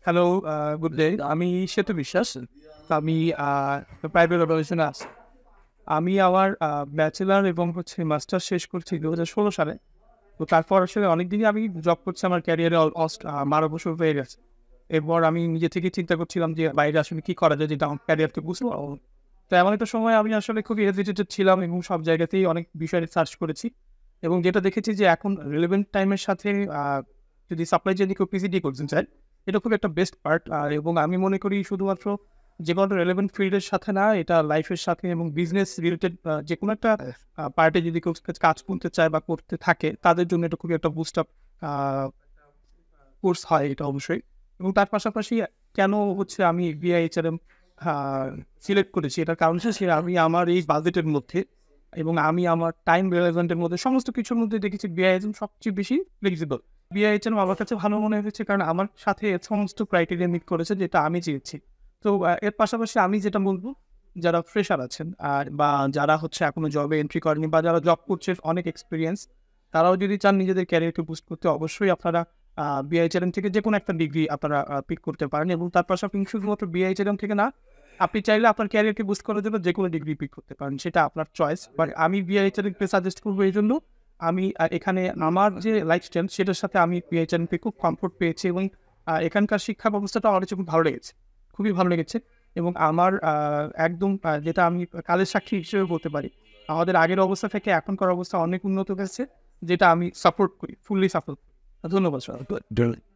Hello, good day. আমি সেতু বিশ্বাস। তো আমি প্রাইভেট অর্গানাইজেশনে আছি। আমি আমার ব্যাচেলর এবং মাস্টার্স শেষ করছি ২০১৬ সালে। তো তারপর আসলে অনেকদিনই আমি জব করছি। আমার ক্যারিয়ারে অলমোস্ট ১২ বছর হয়ে গেছে। এরপর আমি নিজে থেকেই চিন্তা করছিলাম যে বাইরে আসলে কি করা যায় যেটা আমার ক্যারিয়ারকে বুঝতে পারবো। তো এমন একটা সময় আমি আসলে খুবই হেজিটেটেড ছিলাম এবং সব জায়গাতেই অনেক বিষয় নিয়ে সার্চ করেছি। এবং যেটা দেখেছি যে এখন রিলেভেন্ট টাইমের সাথে আ যদি সাপ্লাই চেইন কেউ পিসিডি করতে চায়, এটা খুব একটা বেস্ট পার্ট। এবং আমি মনে করি শুধুমাত্র যেকোনো রিলেভেন্ট ফিল্ডের সাথে না, এটা লাইফের সাথে এবং বিজনেস রিলেটেড যেকোনো একটা পার্টে যদি কেউ কাজ করতে চায় বা করতে থাকে, তাদের জন্য এটা খুবই একটা বুস্ট আপ আ কোর্স হয় এটা অবশ্যই। এবং তার পাশাপাশি কেন আমি বিআইএইচআরএম আ সিলেক্ট করেছি, এটার কারণ হচ্ছে আমি আমার এই বাজেটের মধ্যে এবং আমি আমার টাইম রিলেভেন্ট এর মধ্যে সমস্ত কিছুর মধ্যে দেখেছি বিআইএইচএম সবচেয়ে বেশি ফ্লেক্সিবল। বিআইএইচআরএম আমার কাছে ভালো মনে হয়েছে কারণ আমার সাথে সমস্ত ক্রাইটেরিয়া মিট করেছে যেটা আমি চেয়েছি। তো এর পাশাপাশি আমি যেটা বলব, যারা ফ্রেশার আছেন বা যারা এখনো জবে এন্ট্রি করেনি বা যারা জব করছে অনেক এক্সপেরিয়েন্স, তারাও যদি চান নিজেদের ক্যারিয়ারকে বুস্ট করতে, অবশ্যই আপনারা বিআইএইচআরএম থেকে যেকোনো একটা ডিগ্রি আপনারা পিক করতে পারেন এবং তার পাশাপাশি শুধুমাত্র বিআইএইচআরএম থেকে না, আপনি চাইলে আপনার ক্যারিয়ারকে বুস্ট করার জন্য যেকোনো ডিগ্রি পিক করতে পারেন। সেটা আপনার চয়েস। বাট আমি বিআইএইচআরএম কে সাজেস্ট করব এইজন্য, আমি এখানে আমার যে লাইফস্টাইল সেটার সাথে আমি বিআইএইচআরএম কে খুব কমফোর্ট পেয়েছি এবং এখানকার শিক্ষা ব্যবস্থাটা আমার কাছে খুব ভালো লেগেছে। খুবই ভালো লেগেছে এবং আমার একদম যেটা আমি কালের সাক্ষী হিসেবে বলতে পারি, আমাদের আগের অবস্থা থেকে এখনকার অবস্থা অনেক উন্নত হয়েছে, যেটা আমি সাপোর্ট করি, ফুললি সাপোর্ট করি। ধন্যবাদ সবাইকে।